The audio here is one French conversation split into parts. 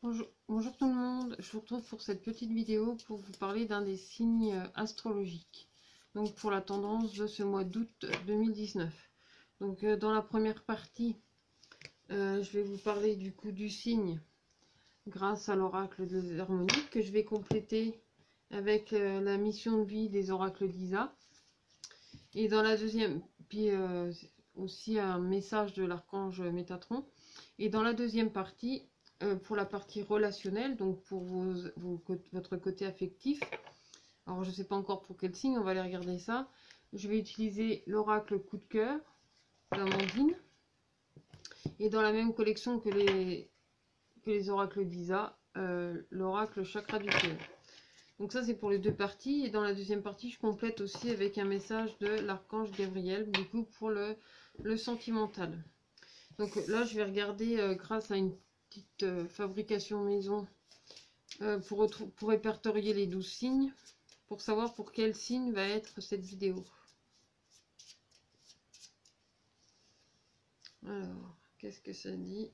Bonjour tout le monde, je vous retrouve pour cette petite vidéo pour vous parler d'un des signes astrologiques. Donc pour la tendance de ce mois d'août 2019. Donc dans la première partie, je vais vous parler du coup du signe grâce à l'oracle des harmoniques que je vais compléter avec la mission de vie des oracles d'Isa. Et dans la deuxième, puis aussi un message de l'archange Métatron. Et dans la deuxième partie, pour la partie relationnelle, donc pour votre côté affectif, alors je ne sais pas encore pour quel signe, on va aller regarder ça. Je vais utiliser l'oracle coup de cœur d'Amandine. Et dans la même collection que les oracles d'Isa, l'oracle chakra du cœur. Donc ça c'est pour les deux parties. Et dans la deuxième partie, je complète aussi avec un message de l'archange Gabriel, du coup pour le sentimental. Donc là je vais regarder grâce à une petite fabrication maison pour répertorier les 12 signes, pour savoir pour quel signe va être cette vidéo. Alors, qu'est-ce que ça dit?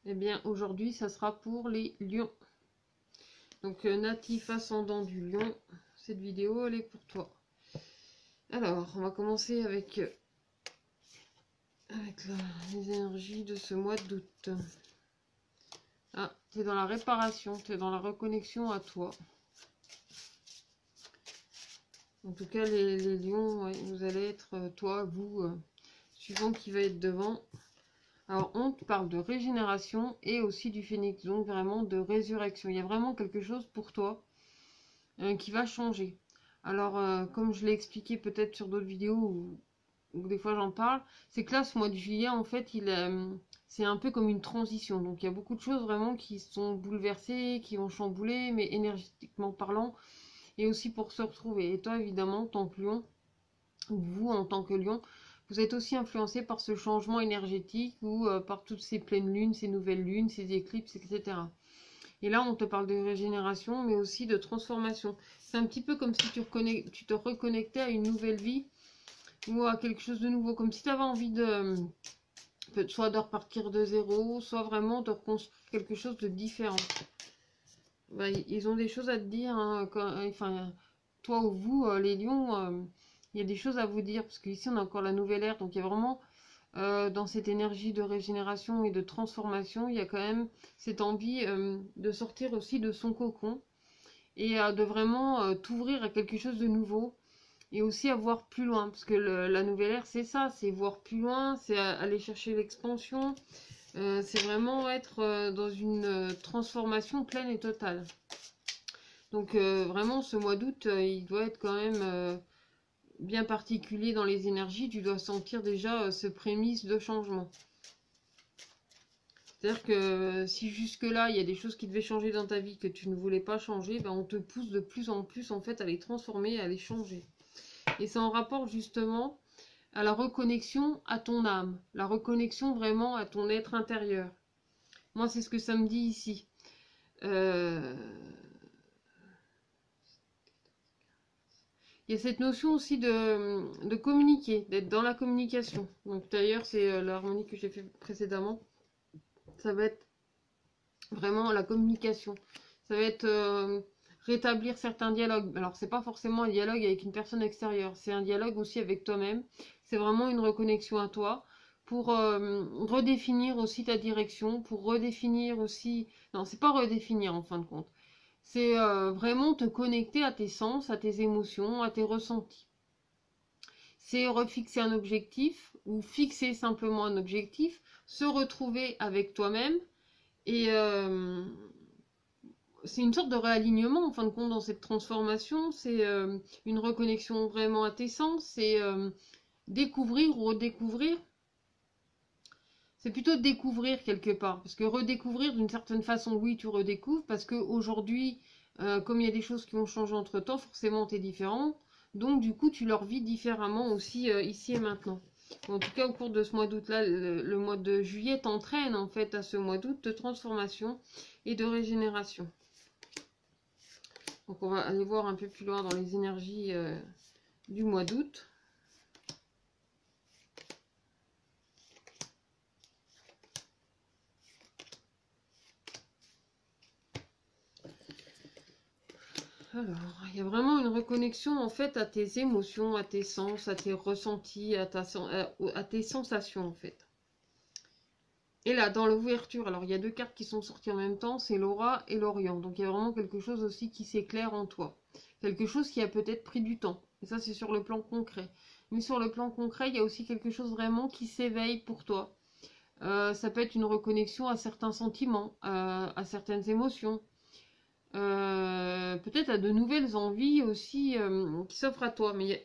Eh bien, aujourd'hui, ça sera pour les lions. Donc, natif ascendant du lion, cette vidéo, elle est pour toi. Alors, on va commencer avec les énergies de ce mois d'août. Ah, tu es dans la réparation, tu es dans la reconnexion à toi. En tout cas, les lions, ouais, vous allez être, toi, vous, suivant qui va être devant. Alors, on te parle de régénération et aussi du phénix, donc vraiment de résurrection. Il y a vraiment quelque chose pour toi qui va changer. Alors, comme je l'ai expliqué peut-être sur d'autres vidéos ou des fois j'en parle, c'est que là, ce mois de juillet, en fait, c'est un peu comme une transition. Donc, il y a beaucoup de choses vraiment qui sont bouleversées, qui vont chambouler, mais énergétiquement parlant, et aussi pour se retrouver. Et toi, évidemment, en tant que lion, ou vous, en tant que lion, vous êtes aussi influencé par ce changement énergétique ou par toutes ces pleines lunes, ces nouvelles lunes, ces éclipses, etc. Et là, on te parle de régénération, mais aussi de transformation. C'est un petit peu comme si tu te reconnectais à une nouvelle vie ou à quelque chose de nouveau, comme si tu avais envie soit de repartir de zéro, soit vraiment de reconstruire quelque chose de différent. Bah, ils ont des choses à te dire, hein, enfin, toi ou vous, les lions, il y a des choses à vous dire, parce qu'ici on a encore la nouvelle ère, donc il y a vraiment, dans cette énergie de régénération et de transformation, il y a quand même cette envie de sortir aussi de son cocon, et de vraiment t'ouvrir à quelque chose de nouveau, et aussi à voir plus loin, parce que la nouvelle ère c'est ça, c'est voir plus loin, c'est aller chercher l'expansion, c'est vraiment être dans une transformation pleine et totale. Donc vraiment ce mois d'août, il doit être quand même bien particulier dans les énergies. Tu dois sentir déjà ce prémisse de changement. C'est-à-dire que si jusque-là, il y a des choses qui devaient changer dans ta vie que tu ne voulais pas changer, ben, on te pousse de plus en plus en fait à les transformer, à les changer. Et c'est en rapport justement à la reconnexion à ton âme, la reconnexion vraiment à ton être intérieur. Moi, c'est ce que ça me dit ici. Il y a cette notion aussi de communiquer, d'être dans la communication. Donc d'ailleurs, c'est l'harmonie que j'ai fait précédemment. Ça va être vraiment la communication. Ça va être rétablir certains dialogues. Alors, c'est pas forcément un dialogue avec une personne extérieure. C'est un dialogue aussi avec toi-même. C'est vraiment une reconnexion à toi pour redéfinir aussi ta direction, pour redéfinir aussi... Non, c'est pas redéfinir en fin de compte. C'est vraiment te connecter à tes sens, à tes émotions, à tes ressentis. C'est refixer un objectif ou fixer simplement un objectif, se retrouver avec toi-même et c'est une sorte de réalignement en fin de compte dans cette transformation. C'est une reconnexion vraiment à tes sens, c'est découvrir ou redécouvrir. C'est plutôt découvrir quelque part, parce que redécouvrir d'une certaine façon, oui, tu redécouvres, parce qu'aujourd'hui, comme il y a des choses qui ont changé entre temps, forcément, tu es différent. Donc, du coup, tu leur vis différemment aussi ici et maintenant. En tout cas, au cours de ce mois d'août-là, le mois de juillet t'entraîne en fait à ce mois d'août de transformation et de régénération. Donc, on va aller voir un peu plus loin dans les énergies du mois d'août. Alors, il y a vraiment une reconnexion en fait à tes émotions, à tes sens, à tes ressentis, à tes sensations en fait. Et là, dans l'ouverture, alors il y a deux cartes qui sont sorties en même temps, c'est l'aura et l'Orient. Donc il y a vraiment quelque chose aussi qui s'éclaire en toi. Quelque chose qui a peut-être pris du temps. Et ça, c'est sur le plan concret. Mais sur le plan concret, il y a aussi quelque chose vraiment qui s'éveille pour toi. Ça peut être une reconnexion à certains sentiments, à certaines émotions. Peut-être à de nouvelles envies aussi qui s'offrent à toi. Mais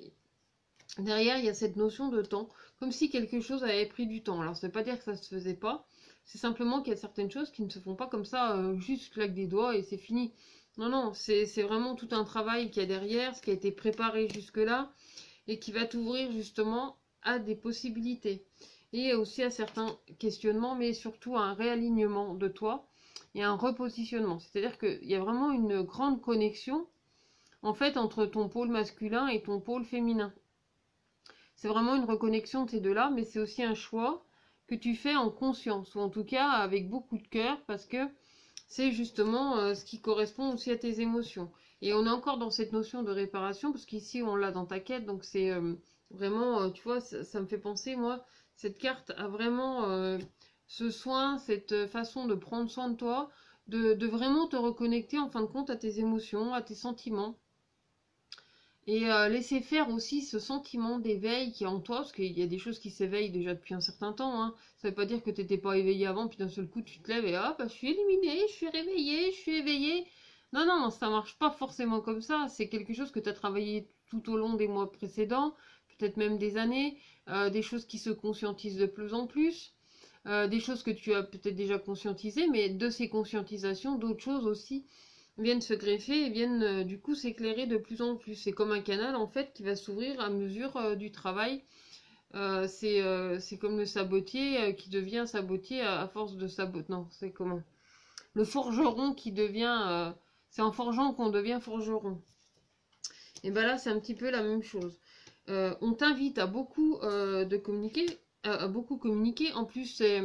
derrière, il y a cette notion de temps, comme si quelque chose avait pris du temps. Alors, ça ne veut pas dire que ça ne se faisait pas, c'est simplement qu'il y a certaines choses qui ne se font pas comme ça, juste claque des doigts et c'est fini. Non, non, c'est vraiment tout un travail qu'il y a derrière, ce qui a été préparé jusque-là, et qui va t'ouvrir justement à des possibilités. Et aussi à certains questionnements, mais surtout à un réalignement de toi et un repositionnement. C'est-à-dire qu'il y a vraiment une grande connexion, en fait, entre ton pôle masculin et ton pôle féminin. C'est vraiment une reconnexion de ces deux-là, mais c'est aussi un choix que tu fais en conscience, ou en tout cas avec beaucoup de cœur, parce que c'est justement ce qui correspond aussi à tes émotions. Et on est encore dans cette notion de réparation, parce qu'ici on l'a dans ta quête, donc c'est vraiment, tu vois, ça me fait penser, moi, cette carte a vraiment ce soin, cette façon de prendre soin de toi, de vraiment te reconnecter en fin de compte à tes émotions, à tes sentiments. Et laisser faire aussi ce sentiment d'éveil qui est en toi, parce qu'il y a des choses qui s'éveillent déjà depuis un certain temps. Hein. Ça veut pas dire que tu n'étais pas éveillé avant, puis d'un seul coup tu te lèves et hop, je suis éliminée, je suis réveillée, je suis éveillée. Non, non, ça marche pas forcément comme ça. C'est quelque chose que tu as travaillé tout au long des mois précédents, peut-être même des années, des choses qui se conscientisent de plus en plus, des choses que tu as peut-être déjà conscientisées, mais de ces conscientisations, d'autres choses aussi viennent se greffer et viennent du coup s'éclairer de plus en plus. C'est comme un canal en fait qui va s'ouvrir à mesure du travail. C'est comme le sabotier qui devient sabotier à force de saboter. Non, c'est comment? Le forgeron qui devient... c'est en forgeant qu'on devient forgeron. Et ben là, c'est un petit peu la même chose. On t'invite à beaucoup de communiquer, à beaucoup communiquer. En plus, t'es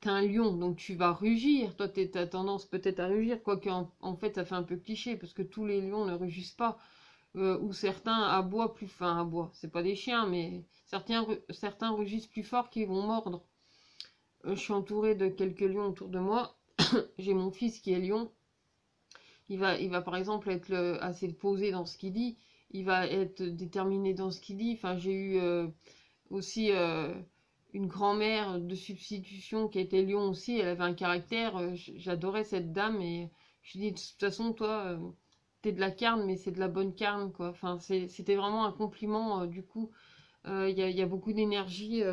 un lion, donc tu vas rugir. Toi, t'as tendance peut-être à rugir, quoique en fait, ça fait un peu cliché, parce que tous les lions ne rugissent pas. Ou certains aboient plus... Enfin, aboient, c'est pas des chiens, mais certains rugissent plus fort qu'ils vont mordre. Je suis entourée de quelques lions autour de moi. J'ai mon fils qui est lion. Il va par exemple être assez posé dans ce qu'il dit. Il va être déterminé dans ce qu'il dit. Enfin, j'ai eu aussi une grand-mère de substitution qui était lion aussi. Elle avait un caractère. J'adorais cette dame et je dis de toute façon, toi, t'es de la carne, mais c'est de la bonne carne, quoi. Enfin, c'était vraiment un compliment. Du coup, y a beaucoup d'énergie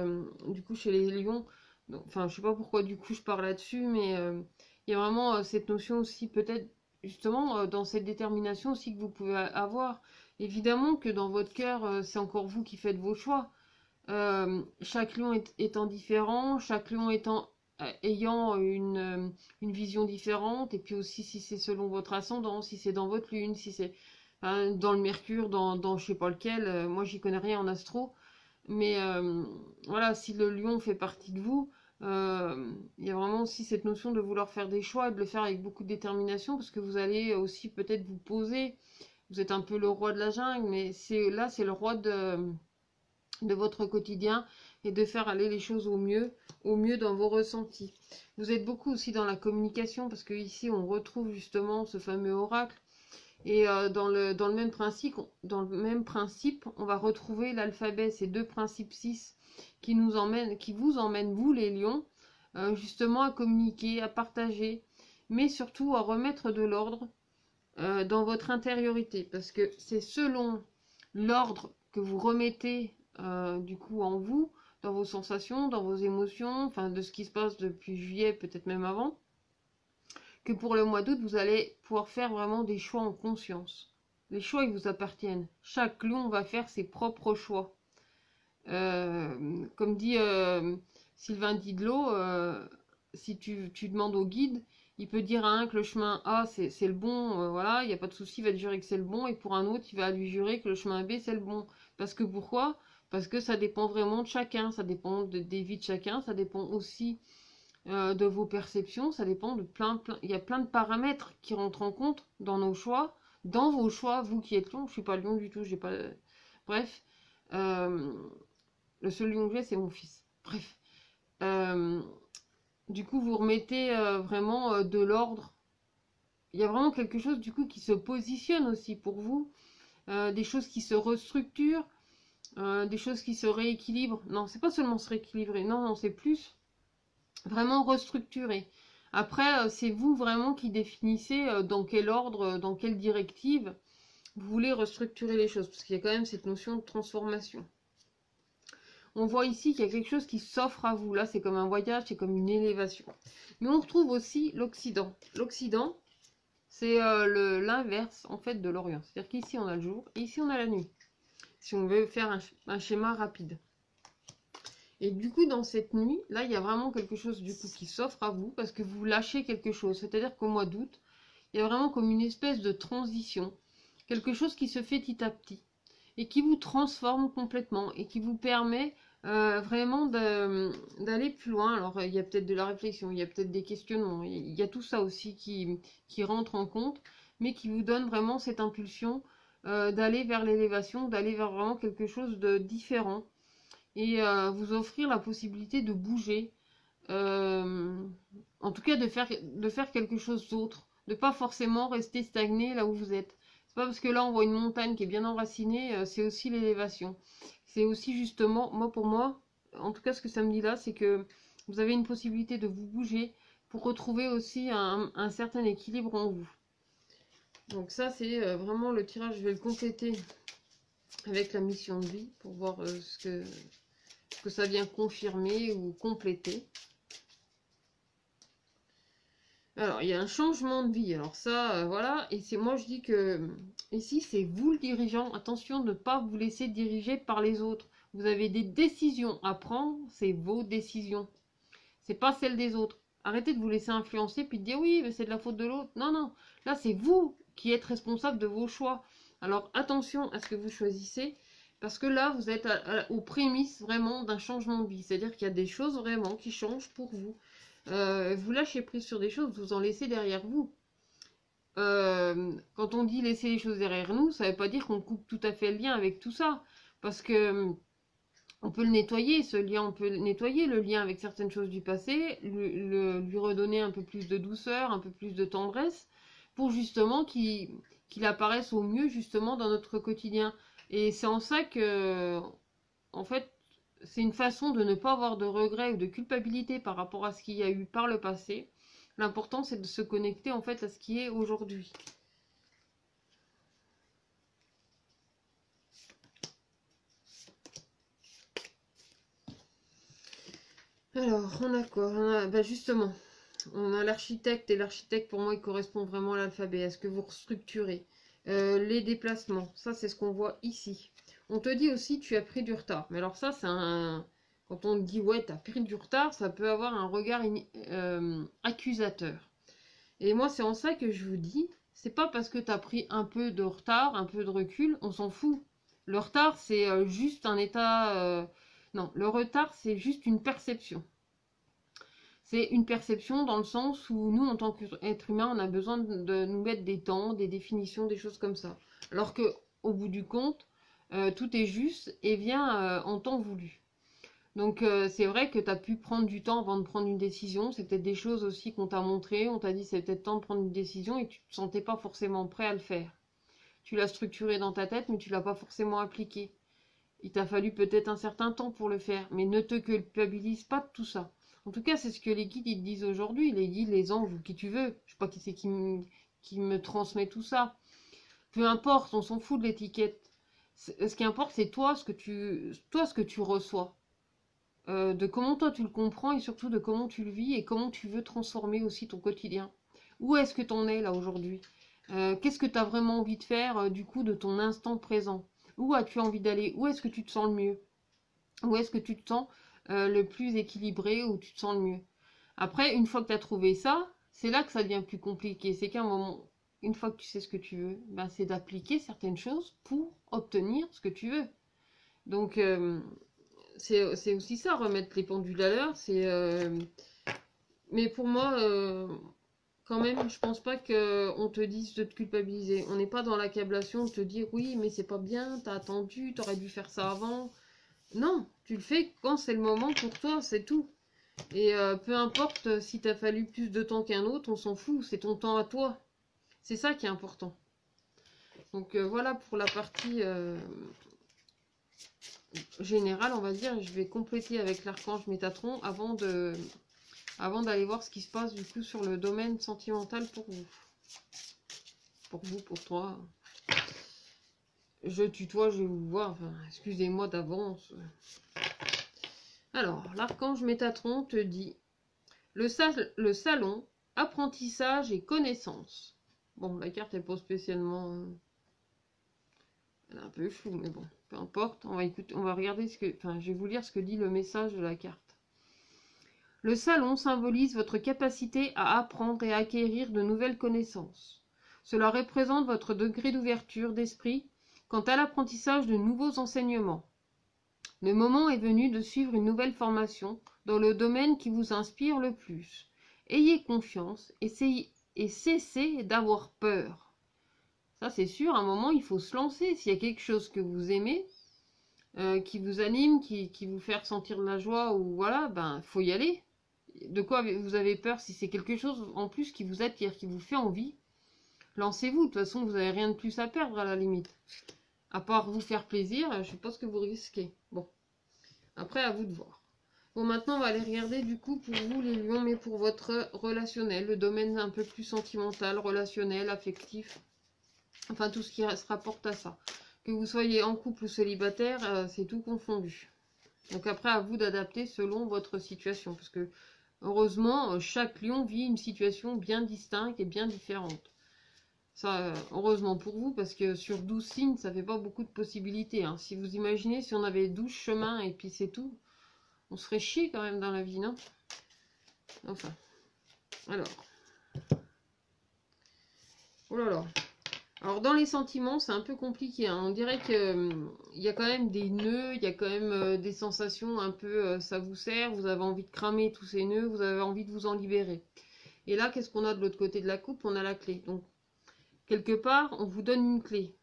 du coup chez les lions. Donc, enfin, je sais pas pourquoi du coup je parle là-dessus, mais il y a vraiment cette notion aussi peut-être justement dans cette détermination aussi que vous pouvez avoir. Évidemment que dans votre cœur, c'est encore vous qui faites vos choix. Chaque lion étant différent, chaque lion ayant une vision différente, et puis aussi si c'est selon votre ascendant, si c'est dans votre lune, si c'est dans le mercure, dans je sais pas lequel, moi j'y connais rien en astro, mais voilà, si le lion fait partie de vous, il y a vraiment aussi cette notion de vouloir faire des choix et de le faire avec beaucoup de détermination, parce que vous allez aussi peut-être vous poser, vous êtes un peu le roi de la jungle, mais c'est le roi de votre quotidien et de faire aller les choses au mieux dans vos ressentis. Vous êtes beaucoup aussi dans la communication parce que ici on retrouve justement ce fameux oracle et dans le même principe, on va retrouver l'alphabet, ces deux principes 6 qui vous emmènent vous les lions, justement à communiquer, à partager, mais surtout à remettre de l'ordre dans votre intériorité parce que c'est selon l'ordre que vous remettez du coup en vous, dans vos sensations, dans vos émotions, enfin de ce qui se passe depuis juillet, peut-être même avant, que pour le mois d'août, vous allez pouvoir faire vraiment des choix en conscience. Les choix, ils vous appartiennent. Chaque lion va faire ses propres choix. Comme dit Sylvain Didlot, si tu demandes au guide, il peut dire à un que le chemin A c'est le bon, voilà, il n'y a pas de souci, il va te jurer que c'est le bon, et pour un autre, il va lui jurer que le chemin B c'est le bon. Parce que pourquoi? Parce que ça dépend vraiment de chacun, ça dépend des vies de chacun, ça dépend aussi de vos perceptions, ça dépend de il y a plein de paramètres qui rentrent en compte dans nos choix, dans vos choix, vous qui êtes lion. Je suis pas lion du tout, j'ai pas... Bref, le seul lion que j'ai, c'est mon fils. Bref. Du coup, vous remettez vraiment de l'ordre. Il y a vraiment quelque chose du coup qui se positionne aussi pour vous. Des choses qui se restructurent, des choses qui se rééquilibrent. Non, c'est pas seulement se rééquilibrer, non, non, c'est plus vraiment restructurer. Après, c'est vous vraiment qui définissez dans quel ordre, dans quelle directive vous voulez restructurer les choses, parce qu'il y a quand même cette notion de transformation. On voit ici qu'il y a quelque chose qui s'offre à vous. Là, c'est comme un voyage, c'est comme une élévation. Mais on retrouve aussi l'Occident. L'Occident, c'est l'inverse, en fait, de l'Orient. C'est-à-dire qu'ici, on a le jour, et ici, on a la nuit. Si on veut faire un schéma rapide. Et du coup, dans cette nuit, là, il y a vraiment quelque chose, du coup, qui s'offre à vous, parce que vous lâchez quelque chose. C'est-à-dire qu'au mois d'août, il y a vraiment comme une espèce de transition. Quelque chose qui se fait petit à petit. Et qui vous transforme complètement et qui vous permet vraiment d'aller plus loin. Alors, il y a peut-être de la réflexion, il y a peut-être des questionnements, il y a tout ça aussi qui rentre en compte, mais qui vous donne vraiment cette impulsion d'aller vers l'élévation, d'aller vers vraiment quelque chose de différent et vous offrir la possibilité de bouger, en tout cas de faire quelque chose d'autre, de pas forcément rester stagné là où vous êtes. C'est pas parce que là on voit une montagne qui est bien enracinée, c'est aussi l'élévation. C'est aussi justement, moi pour moi, en tout cas ce que ça me dit là, c'est que vous avez une possibilité de vous bouger pour retrouver aussi un certain équilibre en vous. Donc ça c'est vraiment le tirage, je vais le compléter avec la mission de vie pour voir ce que ça vient confirmer ou compléter. Alors, il y a un changement de vie. Alors ça, voilà. Et c'est moi, je dis que ici, c'est vous le dirigeant. Attention de ne pas vous laisser diriger par les autres. Vous avez des décisions à prendre. C'est vos décisions. C'est pas celles des autres. Arrêtez de vous laisser influencer puis de dire oui, mais c'est de la faute de l'autre. Non, non. Là, c'est vous qui êtes responsable de vos choix. Alors, attention à ce que vous choisissez. Parce que là, vous êtes aux prémices vraiment d'un changement de vie. C'est-à-dire qu'il y a des choses vraiment qui changent pour vous. Vous lâchez prise sur des choses, vous en laissez derrière vous. Quand on dit laisser les choses derrière nous, ça ne veut pas dire qu'on coupe tout à fait le lien avec tout ça. Parce que on peut le nettoyer, ce lien, on peut nettoyer le lien avec certaines choses du passé, lui redonner un peu plus de douceur, un peu plus de tendresse, pour justement qu'il apparaisse au mieux justement dans notre quotidien. Et c'est en ça que, en fait, c'est une façon de ne pas avoir de regrets ou de culpabilité par rapport à ce qu'il y a eu par le passé. L'important, c'est de se connecter en fait à ce qui est aujourd'hui. Alors, on a quoi? Justement, on a l'architecte, et l'architecte, pour moi, il correspond vraiment à l'alphabet, à ce que vous restructurez. Les déplacements, ça, c'est ce qu'on voit ici. On te dit aussi, tu as pris du retard. Mais alors ça, c'est un... Quand on dit, ouais, tu as pris du retard, ça peut avoir un regard accusateur. Et moi, c'est en ça que je vous dis, c'est pas parce que tu as pris un peu de retard, un peu de recul, on s'en fout. Le retard, c'est juste un état... Non, le retard, c'est juste une perception. C'est une perception dans le sens où nous, en tant qu'être humain, on a besoin de nous mettre des temps, des définitions, des choses comme ça. Alors que, au bout du compte, tout est juste et vient en temps voulu. Donc c'est vrai que tu as pu prendre du temps avant de prendre une décision. C'est peut-être des choses aussi qu'on t'a montré. On t'a dit c'est peut-être temps de prendre une décision et tu ne te sentais pas forcément prêt à le faire. Tu l'as structuré dans ta tête mais tu ne l'as pas forcément appliqué. Il t'a fallu peut-être un certain temps pour le faire. Mais ne te culpabilise pas de tout ça. En tout cas, c'est ce que les guides ils te disent aujourd'hui. Les guides, les anges ou qui tu veux. Je sais pas qui c'est qui me transmet tout ça. Peu importe, on s'en fout de l'étiquette. Ce qui importe, c'est toi ce que tu reçois. De comment toi tu le comprends et surtout de comment tu le vis et comment tu veux transformer aussi ton quotidien. Où est-ce que tu en es là aujourd'hui? Qu'est-ce que tu as vraiment envie de faire du coup de ton instant présent? Où as-tu envie d'aller? Où est-ce que tu te sens le mieux? Où est-ce que tu te sens le plus équilibré, où tu te sens le mieux? Après, une fois que tu as trouvé ça, c'est là que ça devient plus compliqué. C'est qu'à un moment, une fois que tu sais ce que tu veux, ben, c'est d'appliquer certaines choses pour obtenir ce que tu veux. Donc, c'est aussi ça, remettre les pendules à l'heure. Mais pour moi, quand même, je pense pas qu'on te dise de te culpabiliser. On n'est pas dans l'accablation de te dire oui, mais c'est pas bien, t'as attendu, t'aurais dû faire ça avant. Non, tu le fais quand c'est le moment pour toi, c'est tout. Et peu importe si t'as fallu plus de temps qu'un autre, on s'en fout, c'est ton temps à toi. C'est ça qui est important. Donc voilà pour la partie générale, on va dire. Je vais compléter avec l'archange Métatron avant d'aller voir ce qui se passe du coup sur le domaine sentimental pour vous. Pour vous, pour toi. Je tutoie, je vous vois. Enfin, excusez-moi d'avance. Alors, l'archange Métatron te dit le salon, apprentissage et connaissance. Bon, la carte, elle pose spécialement... elle est un peu floue, mais bon, peu importe. On va écouter, on va regarder ce que... Enfin, je vais vous lire ce que dit le message de la carte. Le salon symbolise votre capacité à apprendre et à acquérir de nouvelles connaissances. Cela représente votre degré d'ouverture d'esprit quant à l'apprentissage de nouveaux enseignements. Le moment est venu de suivre une nouvelle formation dans le domaine qui vous inspire le plus. Ayez confiance et cessez d'avoir peur. Ça, c'est sûr, à un moment, il faut se lancer. S'il y a quelque chose que vous aimez, qui vous anime, qui vous fait ressentir de la joie, ou voilà, ben, faut y aller. De quoi vous avez peur? Si c'est quelque chose en plus qui vous attire, qui vous fait envie, lancez-vous. De toute façon, vous n'avez rien de plus à perdre à la limite. À part vous faire plaisir, je ne sais pas ce que vous risquez. Bon, après, à vous de voir. Bon, maintenant, on va aller regarder du coup pour vous les lions, mais pour votre relationnel, le domaine un peu plus sentimental, relationnel, affectif. Enfin, tout ce qui se rapporte à ça. Que vous soyez en couple ou célibataire, c'est tout confondu. Donc après, à vous d'adapter selon votre situation. Parce que, heureusement, chaque lion vit une situation bien distincte et bien différente. Ça, heureusement pour vous, parce que sur 12 signes, ça fait pas beaucoup de possibilités. Hein. Si vous imaginez, si on avait 12 chemins et puis c'est tout, on serait chier quand même dans la vie, non? Enfin. Alors. Oh là là. Alors dans les sentiments, c'est un peu compliqué. Hein. On dirait qu'il y a quand même des nœuds, il y a quand même des sensations un peu, ça vous sert, vous avez envie de cramer tous ces nœuds, vous avez envie de vous en libérer. Et là, qu'est-ce qu'on a de l'autre côté de la coupe? On a la clé. Donc, quelque part, on vous donne une clé.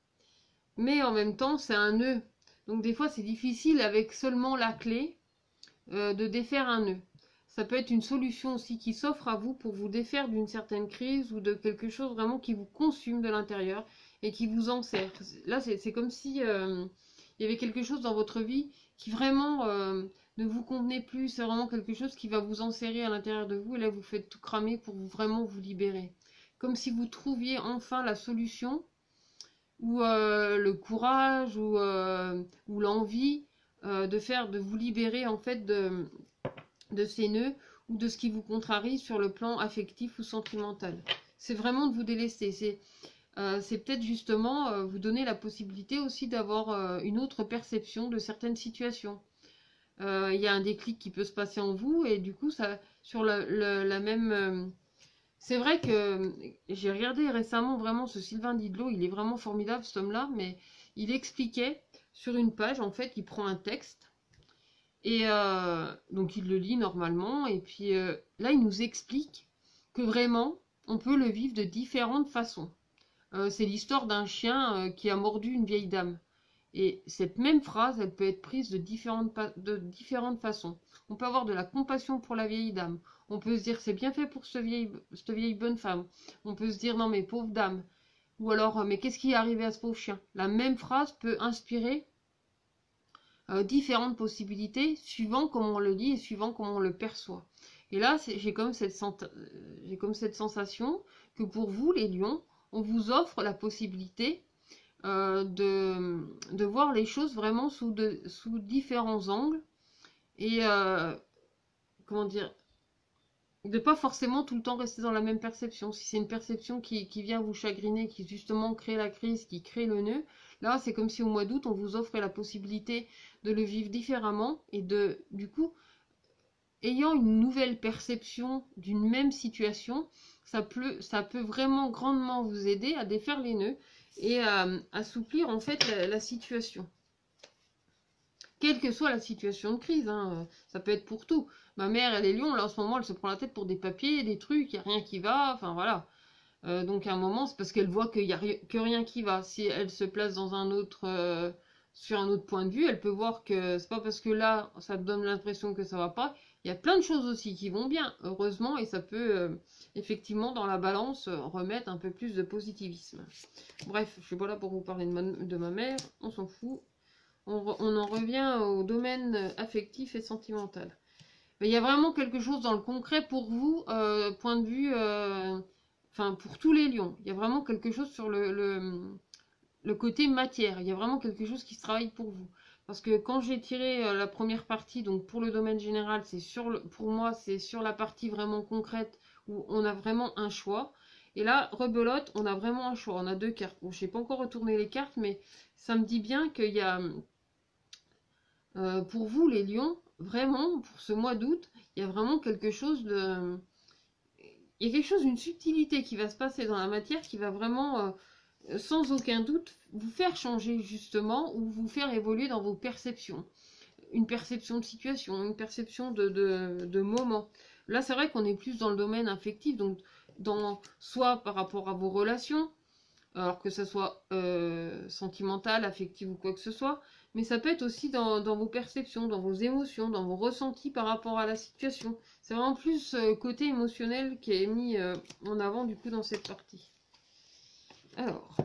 Mais en même temps, c'est un nœud. Donc des fois, c'est difficile avec seulement la clé de défaire un nœud. Ça peut être une solution aussi qui s'offre à vous pour vous défaire d'une certaine crise ou de quelque chose vraiment qui vous consume de l'intérieur et qui vous enserre. Là, c'est comme si il y avait quelque chose dans votre vie qui vraiment ne vous convenait plus. C'est vraiment quelque chose qui va vous enserrer à l'intérieur de vous et là, vous faites tout cramer pour vraiment vous libérer. Comme si vous trouviez enfin la solution ou le courage ou l'envie de vous libérer en fait de ces nœuds ou de ce qui vous contrarie sur le plan affectif ou sentimental. C'est vraiment de vous délester. C'est peut-être justement vous donner la possibilité aussi d'avoir une autre perception de certaines situations. Il y a un déclic qui peut se passer en vous et du coup, ça, sur la même... c'est vrai que j'ai regardé récemment vraiment ce Sylvain Didlot, il est vraiment formidable cet homme-là, mais il expliquait sur une page, en fait, il prend un texte, et donc il le lit normalement, et puis là il nous explique que vraiment on peut le vivre de différentes façons. C'est l'histoire d'un chien qui a mordu une vieille dame. Et cette même phrase, elle peut être prise de différentes façons. On peut avoir de la compassion pour la vieille dame. On peut se dire c'est bien fait pour cette vieille bonne femme. On peut se dire non mais pauvre dame. Ou alors mais qu'est-ce qui est arrivé à ce pauvre chien? La même phrase peut inspirer différentes possibilités suivant comment on le lit et suivant comment on le perçoit. Et là, j'ai comme cette sensation que pour vous, les lions, on vous offre la possibilité de voir les choses vraiment sous différents angles et comment dire, de pas forcément tout le temps rester dans la même perception. Si c'est une perception qui vient vous chagriner, qui justement crée la crise, qui crée le nœud, là c'est comme si au mois d'août on vous offrait la possibilité de le vivre différemment et du coup, ayant une nouvelle perception d'une même situation, ça peut vraiment grandement vous aider à défaire les nœuds et à assouplir en fait la situation. Quelle que soit la situation de crise, hein, ça peut être pour tout. Ma mère, elle est lion, là en ce moment, elle se prend la tête pour des papiers, des trucs, il n'y a rien qui va, enfin voilà. Donc à un moment, c'est parce qu'elle voit qu'il n'y a que rien qui va. Si elle se place dans un autre, sur un autre point de vue, elle peut voir que c'est pas parce que là, ça te donne l'impression que ça va pas. Il y a plein de choses aussi qui vont bien, heureusement, et ça peut effectivement dans la balance remettre un peu plus de positivisme. Bref, je suis pas là pour vous parler de ma mère, on s'en fout. On en revient au domaine affectif et sentimental. Mais il y a vraiment quelque chose dans le concret pour vous, point de vue, enfin pour tous les lions. Il y a vraiment quelque chose sur le côté matière. Il y a vraiment quelque chose qui se travaille pour vous. Parce que quand j'ai tiré la première partie, donc pour le domaine général, c'est pour moi, c'est sur la partie vraiment concrète où on a vraiment un choix. Et là, rebelote, on a vraiment un choix. On a deux cartes. Bon, je n'ai pas encore retourné les cartes, mais ça me dit bien qu'il y a, pour vous les lions, vraiment, pour ce mois d'août, il y a vraiment quelque chose de... Il y a quelque chose, une subtilité qui va se passer dans la matière qui va vraiment, sans aucun doute, vous faire changer justement ou vous faire évoluer dans vos perceptions. Une perception de situation, une perception de moment. Là, c'est vrai qu'on est plus dans le domaine affectif, donc soit par rapport à vos relations, alors que ça soit sentimental, affectif ou quoi que ce soit, mais ça peut être aussi dans vos perceptions, dans vos émotions, dans vos ressentis par rapport à la situation. C'est vraiment plus côté émotionnel qui est mis en avant du coup dans cette partie. Alors,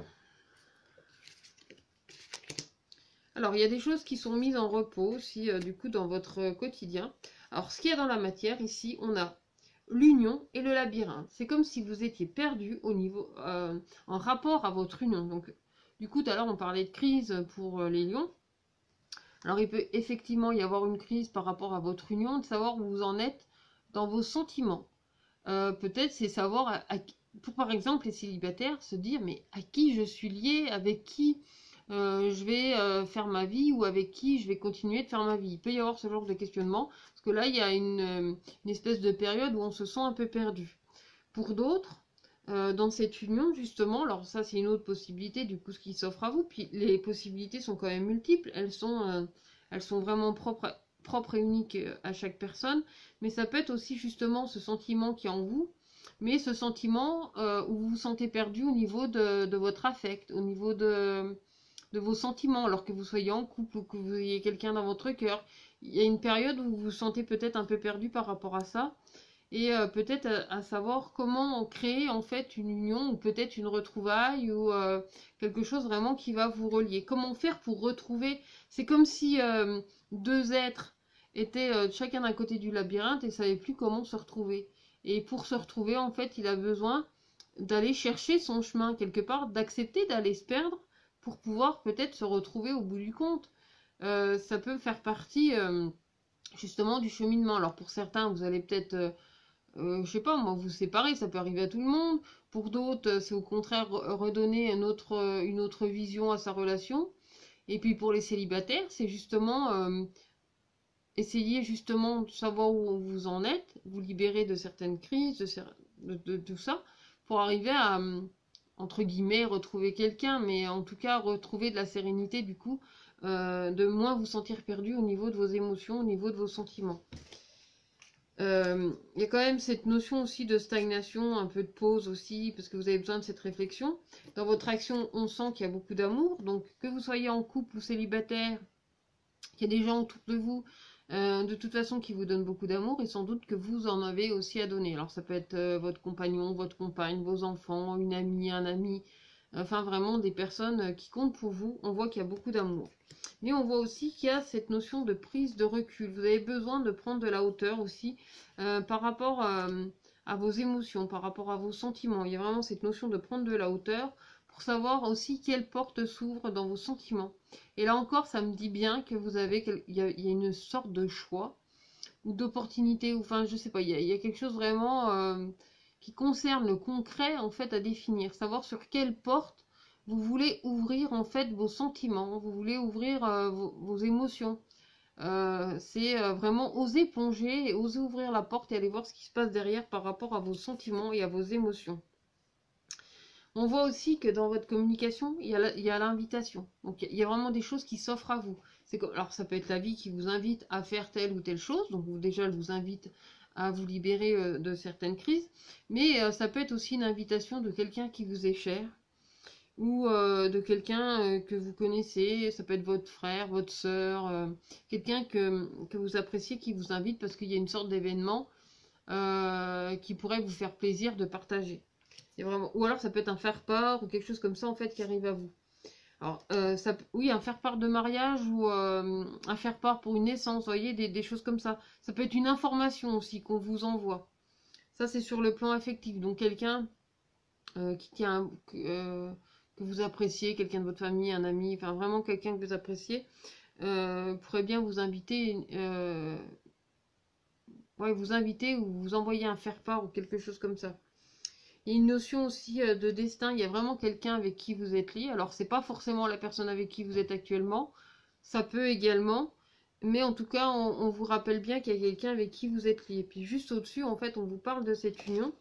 il y a des choses qui sont mises en repos aussi du coup dans votre quotidien. Alors, ce qu'il y a dans la matière, ici, on a l'union et le labyrinthe. C'est comme si vous étiez perdu au niveau, en rapport à votre union. Donc, du coup, tout à l'heure, on parlait de crise pour les lions. Alors, il peut effectivement y avoir une crise par rapport à votre union, de savoir où vous en êtes dans vos sentiments. Peut-être c'est savoir, pour par exemple les célibataires, se dire mais à qui je suis lié, avec qui je vais faire ma vie ou avec qui je vais continuer de faire ma vie. Il peut y avoir ce genre de questionnement, parce que là il y a une espèce de période où on se sent un peu perdu. Pour d'autres, dans cette union justement, alors ça c'est une autre possibilité du coup ce qui s'offre à vous, puis les possibilités sont quand même multiples, elles sont vraiment propres et uniques à chaque personne, mais ça peut être aussi justement ce sentiment qui est en vous, mais ce sentiment où vous vous sentez perdu au niveau de votre affect, au niveau de vos sentiments, alors que vous soyez en couple ou que vous ayez quelqu'un dans votre cœur. Il y a une période où vous vous sentez peut-être un peu perdu par rapport à ça, et peut-être à savoir comment créer en fait une union ou peut-être une retrouvaille ou quelque chose vraiment qui va vous relier. Comment faire pour retrouver? C'est comme si deux êtres étaient chacun d'un côté du labyrinthe et ne savaient plus comment se retrouver. Et pour se retrouver, en fait, il a besoin d'aller chercher son chemin quelque part, d'accepter d'aller se perdre pour pouvoir peut-être se retrouver au bout du compte. Ça peut faire partie justement du cheminement. Alors pour certains, vous allez peut-être je sais pas, moi, vous séparer, ça peut arriver à tout le monde. Pour d'autres, c'est au contraire redonner une autre vision à sa relation. Et puis pour les célibataires, c'est justement essayer justement de savoir où vous en êtes, vous libérer de certaines crises, de tout ça, pour arriver à, entre guillemets, retrouver quelqu'un, mais en tout cas retrouver de la sérénité du coup, de moins vous sentir perdu au niveau de vos émotions, au niveau de vos sentiments. Il y a quand même cette notion aussi de stagnation, un peu de pause aussi, parce que vous avez besoin de cette réflexion. Dans votre action, on sent qu'il y a beaucoup d'amour, donc que vous soyez en couple ou célibataire, qu'il y a des gens autour de vous, de toute façon, qui vous donnent beaucoup d'amour, et sans doute que vous en avez aussi à donner. Alors ça peut être votre compagnon, votre compagne, vos enfants, une amie, un ami, enfin vraiment des personnes qui comptent pour vous. On voit qu'il y a beaucoup d'amour. Mais on voit aussi qu'il y a cette notion de prise de recul. Vous avez besoin de prendre de la hauteur aussi par rapport à vos émotions, par rapport à vos sentiments. Il y a vraiment cette notion de prendre de la hauteur pour savoir aussi quelle porte s'ouvre dans vos sentiments. Et là encore, ça me dit bien que vous avez, il y a une sorte de choix ou d'opportunité, ou enfin, je sais pas, il y a quelque chose vraiment qui concerne le concret en fait à définir, savoir sur quelle porte vous voulez ouvrir en fait vos sentiments, vous voulez ouvrir vos émotions. C'est vraiment oser plonger et oser ouvrir la porte et aller voir ce qui se passe derrière par rapport à vos sentiments et à vos émotions. On voit aussi que dans votre communication, il y a l'invitation. Donc il y a vraiment des choses qui s'offrent à vous. Alors ça peut être la vie qui vous invite à faire telle ou telle chose, donc déjà elle vous invite à vous libérer de certaines crises, mais ça peut être aussi une invitation de quelqu'un qui vous est cher, ou de quelqu'un que vous connaissez, ça peut être votre frère, votre soeur, quelqu'un que vous appréciez qui vous invite parce qu'il y a une sorte d'événement qui pourrait vous faire plaisir de partager. Et vraiment, ou alors ça peut être un faire-part ou quelque chose comme ça en fait qui arrive à vous. Alors, oui, un faire-part de mariage ou un faire-part pour une naissance, vous voyez, des choses comme ça. Ça peut être une information aussi qu'on vous envoie. Ça, c'est sur le plan affectif. Donc, quelqu'un qui tient, que vous appréciez, quelqu'un de votre famille, un ami, enfin vraiment quelqu'un que vous appréciez, pourrait bien vous inviter, ouais, vous inviter ou vous envoyer un faire-part ou quelque chose comme ça. Il y a une notion aussi de destin, il y a vraiment quelqu'un avec qui vous êtes lié. Alors, c'est pas forcément la personne avec qui vous êtes actuellement, ça peut également, mais en tout cas, on vous rappelle bien qu'il y a quelqu'un avec qui vous êtes lié. Puis juste au-dessus, en fait, on vous parle de cette union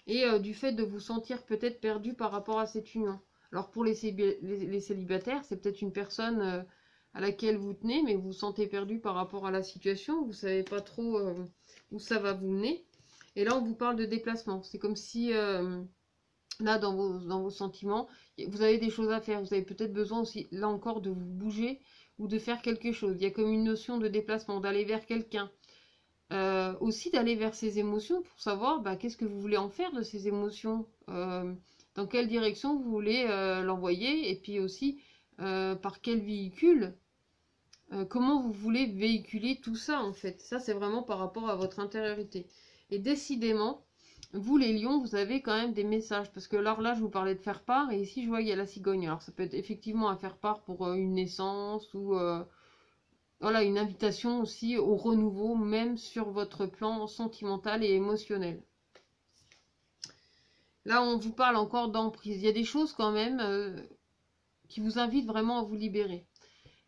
et du fait de vous sentir peut-être perdu par rapport à cette union. Alors, pour les célibataires, c'est peut-être une personne à laquelle vous tenez, mais vous vous sentez perdu par rapport à la situation, vous savez pas trop où ça va vous mener. Et là, on vous parle de déplacement. C'est comme si, là, dans vos sentiments, vous avez des choses à faire. Vous avez peut-être besoin aussi, là encore, de vous bouger ou de faire quelque chose. Il y a comme une notion de déplacement, d'aller vers quelqu'un. Aussi d'aller vers ses émotions pour savoir qu'est-ce que vous voulez en faire de ces émotions. Dans quelle direction vous voulez l'envoyer. Et puis aussi, par quel véhicule. Comment vous voulez véhiculer tout ça, en fait. Ça, c'est vraiment par rapport à votre intériorité. Et décidément, vous les lions, vous avez quand même des messages. Parce que alors là, je vous parlais de faire part, et ici, je vois qu'il y a la cigogne. Alors, ça peut être effectivement un faire part pour une naissance, ou voilà, une invitation aussi au renouveau, même sur votre plan sentimental et émotionnel. Là, on vous parle encore d'emprise. Il y a des choses quand même qui vous invitent vraiment à vous libérer.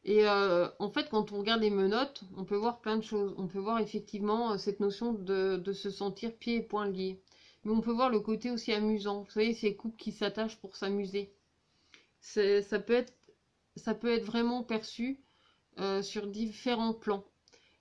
Et en fait, quand on regarde les menottes, on peut voir plein de choses. On peut voir effectivement cette notion de se sentir pieds et poings liés. Mais on peut voir le côté aussi amusant. Vous savez, ces couples qui s'attachent pour s'amuser. Ça peut être vraiment perçu sur différents plans.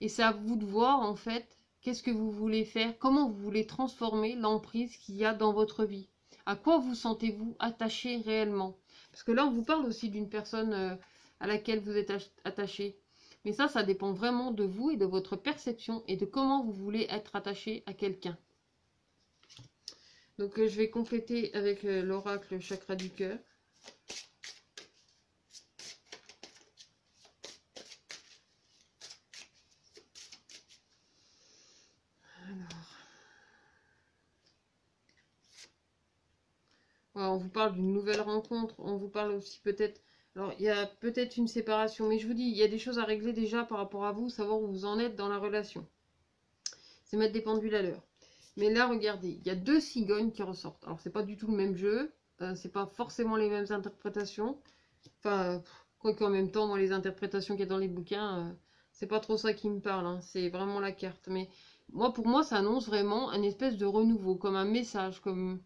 Et c'est à vous de voir en fait qu'est-ce que vous voulez faire, comment vous voulez transformer l'emprise qu'il y a dans votre vie. À quoi vous sentez-vous attaché réellement? Parce que là, on vous parle aussi d'une personne à laquelle vous êtes attaché. Mais ça dépend vraiment de vous et de votre perception et de comment vous voulez être attaché à quelqu'un. Donc, je vais compléter avec l'oracle chakra du cœur. Alors, on vous parle d'une nouvelle rencontre, on vous parle aussi peut-être... Alors, il y a peut-être une séparation, mais je vous dis, il y a des choses à régler déjà par rapport à vous, savoir où vous en êtes dans la relation. C'est mettre des pendules à l'heure. Mais là, regardez, il y a deux cigognes qui ressortent. Alors, c'est pas du tout le même jeu, c'est pas forcément les mêmes interprétations. Enfin, quoique en même temps, moi, les interprétations qu'il y a dans les bouquins, c'est pas trop ça qui me parle, hein, c'est vraiment la carte. Mais moi, pour moi, ça annonce vraiment un espèce de renouveau, comme un message, comme...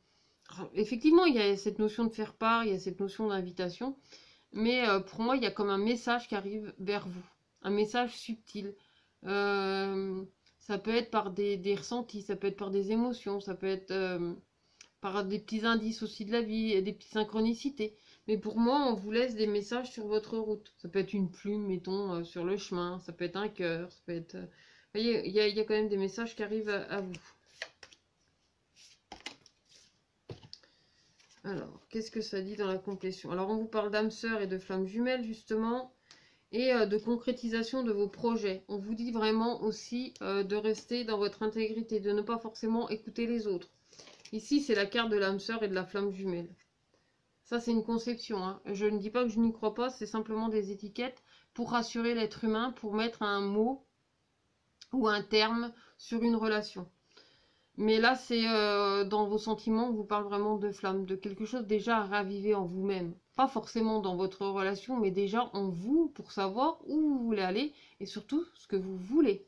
Alors, effectivement, il y a cette notion de faire part, il y a cette notion d'invitation, mais pour moi, il y a comme un message qui arrive vers vous, un message subtil. Ça peut être par des ressentis, ça peut être par des émotions, ça peut être par des petits indices aussi de la vie, et des petites synchronicités. Mais pour moi, on vous laisse des messages sur votre route. Ça peut être une plume, mettons, sur le chemin, ça peut être un cœur, ça peut être... Vous voyez, il y a quand même des messages qui arrivent à vous. Alors, qu'est-ce que ça dit dans la complétion? Alors, on vous parle d'âme sœur et de flamme jumelle, justement, et de concrétisation de vos projets. On vous dit vraiment aussi de rester dans votre intégrité, de ne pas forcément écouter les autres. Ici, c'est la carte de l'âme sœur et de la flamme jumelle. Ça, c'est une conception, hein. Je ne dis pas que je n'y crois pas, c'est simplement des étiquettes pour rassurer l'être humain, pour mettre un mot ou un terme sur une relation. Mais là, c'est dans vos sentiments, on vous parle vraiment de flamme, de quelque chose déjà à raviver en vous-même. Pas forcément dans votre relation, mais déjà en vous, pour savoir où vous voulez aller et surtout ce que vous voulez.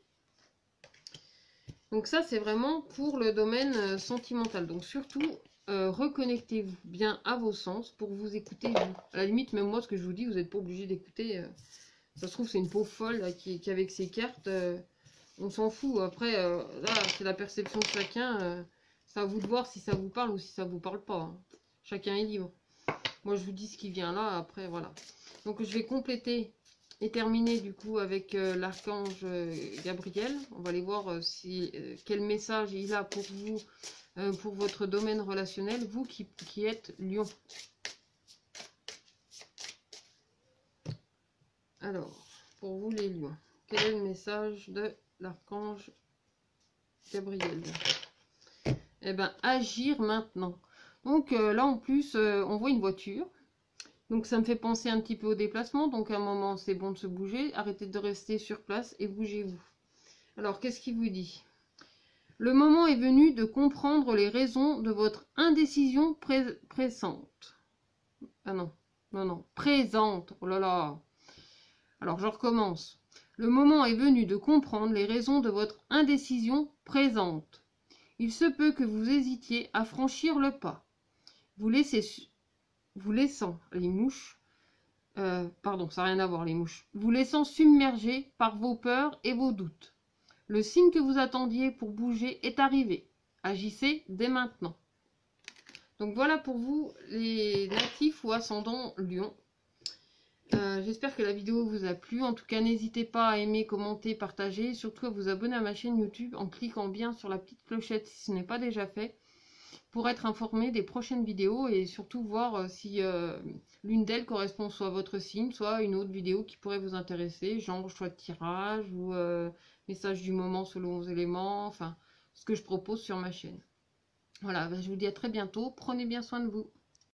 Donc ça, c'est vraiment pour le domaine sentimental. Donc surtout, reconnectez-vous bien à vos sens pour vous écouter. Vous. À la limite, même moi, ce que je vous dis, vous n'êtes pas obligé d'écouter. Ça se trouve, c'est une pauvre folle là, qui avec ses cartes, on s'en fout. Après, là, c'est la perception de chacun. C'est à vous de voir si ça vous parle ou si ça vous parle pas, hein. Chacun est libre. Moi, je vous dis ce qui vient là. Après, voilà. Donc, je vais compléter et terminer du coup avec l'archange Gabriel. On va aller voir quel message il a pour vous, pour votre domaine relationnel, vous qui êtes Lion. Alors, pour vous les lions, quel est le message de l'archange Gabriel? Eh bien, agir maintenant. Donc là, en plus, on voit une voiture. Donc ça me fait penser un petit peu au déplacement. Donc à un moment, c'est bon de se bouger. Arrêtez de rester sur place et bougez-vous. Alors, qu'est-ce qu'il vous dit? Le moment est venu de comprendre les raisons de votre indécision pressante. Ah non, non, non, présente. Oh là là. Alors, je recommence. Le moment est venu de comprendre les raisons de votre indécision présente. Il se peut que vous hésitiez à franchir le pas. Vous laissant les mouches, pardon, ça n'a rien à voir les mouches, vous laissant submerger par vos peurs et vos doutes. Le signe que vous attendiez pour bouger est arrivé. Agissez dès maintenant. Donc voilà pour vous les natifs ou ascendants Lion. J'espère que la vidéo vous a plu. En tout cas, n'hésitez pas à aimer, commenter, partager. Et surtout à vous abonner à ma chaîne YouTube en cliquant bien sur la petite clochette si ce n'est pas déjà fait, pour être informé des prochaines vidéos et surtout voir si l'une d'elles correspond soit à votre signe, soit à une autre vidéo qui pourrait vous intéresser, genre choix de tirage ou message du moment selon vos éléments, enfin ce que je propose sur ma chaîne. Voilà, je vous dis à très bientôt. Prenez bien soin de vous.